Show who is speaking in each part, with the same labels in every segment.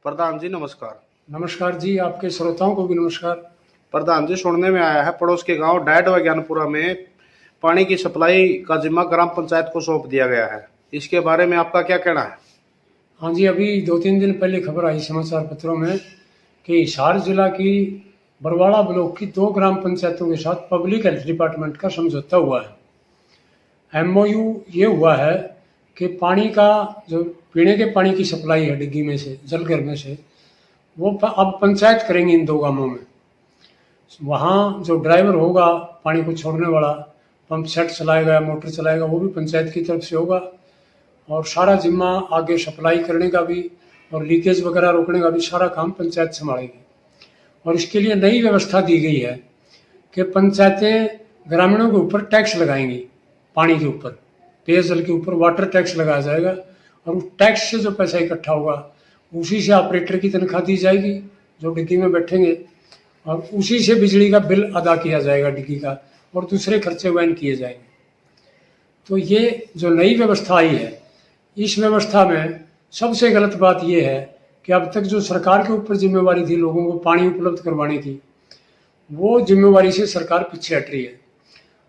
Speaker 1: प्रधान जी नमस्कार।
Speaker 2: नमस्कार जी, आपके श्रोताओं को भी नमस्कार।
Speaker 1: प्रधान जी, सुनने में आया है पड़ोस के गांव डाइट व ज्ञानपुरा में पानी की सप्लाई का जिम्मा ग्राम पंचायत को सौंप दिया गया है। इसके बारे में आपका क्या कहना है?
Speaker 2: हाँ जी, अभी 2-3 दिन पहले खबर आई समाचार पत्रों में कि हिसार जिला की बरवाड़ा ब्लॉक की 2 ग्राम पंचायतों के साथ पब्लिक हेल्थ डिपार्टमेंट का समझौता हुआ है। एमओयू ये हुआ है कि पानी का जो पीने के पानी की सप्लाई है डिग्गी में से, जलघर में से, वो अब पंचायत करेंगी इन 2 गांवों में। वहाँ जो ड्राइवर होगा पानी को छोड़ने वाला, पंप सेट चलाएगा या मोटर चलाएगा, वो भी पंचायत की तरफ से होगा। और सारा जिम्मा आगे सप्लाई करने का भी और लीकेज वगैरह रोकने का भी सारा काम पंचायत संभालेगी। और इसके लिए नई व्यवस्था दी गई है कि पंचायतें ग्रामीणों के ऊपर टैक्स लगाएंगी, पानी के ऊपर, पेयजल के ऊपर वाटर टैक्स लगाया जाएगा। और उस टैक्स से जो पैसा इकट्ठा होगा उसी से ऑपरेटर की तनख्वाह दी जाएगी जो डिग्गी में बैठेंगे, और उसी से बिजली का बिल अदा किया जाएगा डिग्गी का, और दूसरे खर्चे वहन किए जाएंगे। तो ये जो नई व्यवस्था आई है, इस व्यवस्था में सबसे गलत बात यह है कि अब तक जो सरकार के ऊपर जिम्मेवारी थी लोगों को पानी उपलब्ध करवाने की, वो जिम्मेवारी से सरकार पीछे हट रही है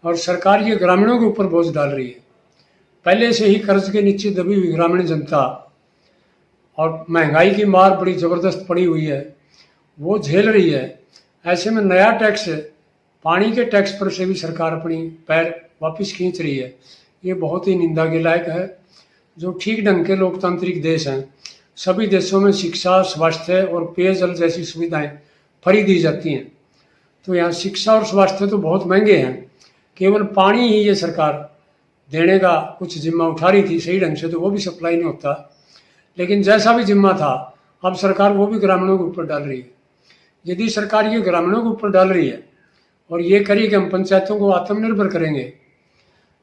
Speaker 2: और सरकार ये ग्रामीणों के ऊपर बोझ डाल रही है। पहले से ही कर्ज के नीचे दबी हुई ग्रामीण जनता और महंगाई की मार बड़ी ज़बरदस्त पड़ी हुई है, वो झेल रही है। ऐसे में नया टैक्स, पानी के टैक्स पर से भी सरकार अपनी पैर वापस खींच रही है। ये बहुत ही निंदा के लायक है। जो ठीक ढंग के लोकतांत्रिक देश हैं, सभी देशों में शिक्षा, स्वास्थ्य और पेयजल जैसी सुविधाएं फ्री दी जाती हैं। तो यहाँ शिक्षा और स्वास्थ्य तो बहुत महंगे हैं, केवल पानी ही ये सरकार देने का कुछ जिम्मा उठा रही थी सही ढंग से, तो वो भी सप्लाई नहीं होता। लेकिन जैसा भी जिम्मा था, अब सरकार वो भी ग्रामीणों के ऊपर डाल रही है। यदि सरकार ये ग्रामीणों के ऊपर डाल रही है और ये करी कि हम पंचायतों को आत्मनिर्भर करेंगे,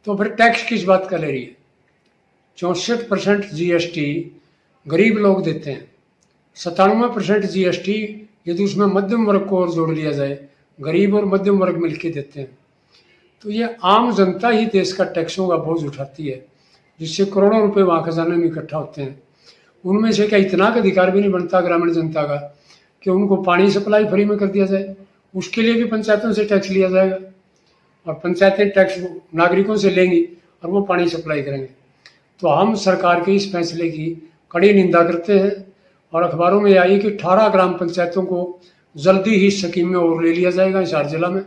Speaker 2: तो फिर टैक्स किस बात का ले रही है? 64% जीएसटी गरीब लोग देते हैं, 97% जीएसटी यदि उसमें मध्यम वर्ग को और जोड़ लिया जाए, गरीब और मध्यम वर्ग मिलकर देते हैं। तो ये आम जनता ही देश का टैक्सों का बोझ उठाती है, जिससे करोड़ों रुपए वहाँ खजाने में इकट्ठा होते हैं। उनमें से क्या इतना का अधिकार भी नहीं बनता ग्रामीण जनता का कि उनको पानी सप्लाई फ्री में कर दिया जाए? उसके लिए भी पंचायतों से टैक्स लिया जाएगा और पंचायतें टैक्स नागरिकों से लेंगी और वो पानी सप्लाई करेंगे। तो हम सरकार के इस फैसले की कड़ी निंदा करते हैं। और अखबारों में आई कि 18 ग्राम पंचायतों को जल्दी ही स्कीम में और ले लिया जाएगा हिसार जिला में।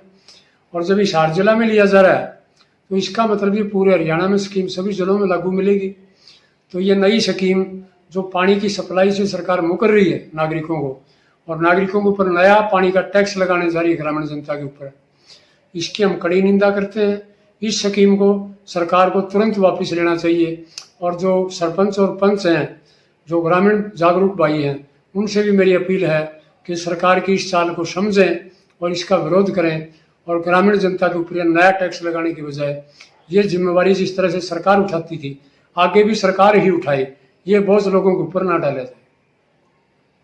Speaker 2: और जब हिसार जिला में लिया जा रहा है तो इसका मतलब ये पूरे हरियाणा में स्कीम सभी जिलों में लागू मिलेगी। तो ये नई स्कीम जो पानी की सप्लाई से सरकार मुकर रही है नागरिकों को, और नागरिकों के ऊपर नया पानी का टैक्स लगाने जा रही है ग्रामीण जनता के ऊपर, इसकी हम कड़ी निंदा करते हैं। इस स्कीम को सरकार को तुरंत वापस लेना चाहिए। और जो सरपंच और पंच हैं, जो ग्रामीण जागरूक भाई हैं, उनसे भी मेरी अपील है कि सरकार की इस चाल को समझें और इसका विरोध करें। और ग्रामीण जनता के ऊपर नया टैक्स लगाने की बजाय ये जिम्मेवारी जिस तरह से सरकार उठाती थी, आगे भी सरकार ही उठाए, ये बोझ लोगों के ऊपर ना डाला जाए।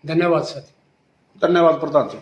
Speaker 2: धन्यवाद साथी।
Speaker 1: धन्यवाद प्रधान जी।